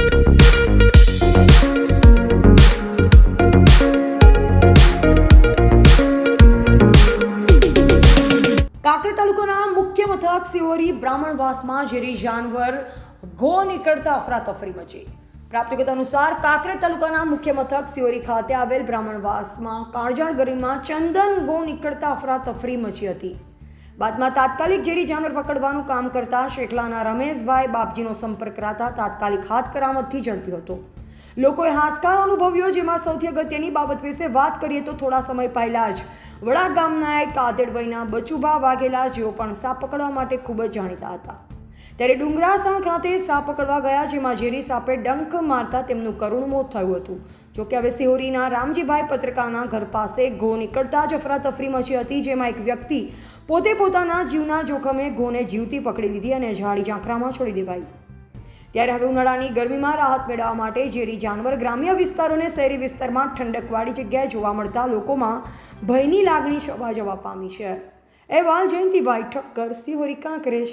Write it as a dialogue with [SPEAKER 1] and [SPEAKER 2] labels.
[SPEAKER 1] કાંકરેજ તાલુકાના મુખ્ય મથક સિહોરી બ્રાહ્મણવાસમાં ઝેરી જાનવર ઘો નીકળતા અફરાતફરી મચી। પ્રાપ્ત વિગત અનુસાર કાંકરેજ તાલુકાના મુખ્ય મથક સિહોરી ખાતે આવેલ બ્રાહ્મણવાસમાં કાળજાળ ગલીમાં ચંદન ઘો નીકળતા અફરાતફરી મચી હતી। બાદમાં તાત્કાલિક ઝેરી જાનવર પકડવાનું કામ કરતા શેખલાના રમેશભાઈ બાપજીનો સંપર્ક કરાતા તાત્કાલિક હાથ કરામતથી ઝડપ્યો હતો। લોકોએ હાશકારો અનુભવ્યો, જેમાં સૌથી અગત્યની બાબત વિશે વાત કરીએ તો થોડા સમય પહેલા જ વડા ગામના એક આધેડ વયના બચુભા વાઘેલા, જેઓ પણ સાપ પકડવા માટે ખૂબ જ જાણીતા હતા, ત્યારે ડુંગરાસણ ખાતે સાપ પકડવા ગયા, જેમાં ઝેરી સાપે ડંખ મારતા તેમનું કરુણ મોત થયું હતું। જોકે હવે સિહોરીના રામજીભાઈ પત્રકારના ઘર પાસે ઘો નીકળતા જ અફરાતફરી મચી હતી, જેમાં એક વ્યક્તિ પોતે પોતાના જીવના જોખમે ઘોને જીવતી પકડી લીધી અને ઝાડી ઝાંખરામાં છોડી દેવાઈ। ત્યારે હવે ઉનાળાની ગરમીમાં રાહત મેળવવા માટે ઝેરી જાનવર ગ્રામ્ય વિસ્તારોને શહેરી વિસ્તારમાં ઠંડકવાળી જગ્યાએ જોવા મળતા લોકોમાં ભયની લાગણી છવા જવા પામી છે। અહેવાલ જયંતિભાઈ ઠક્કર, સિહોરી, કાંકરેજ।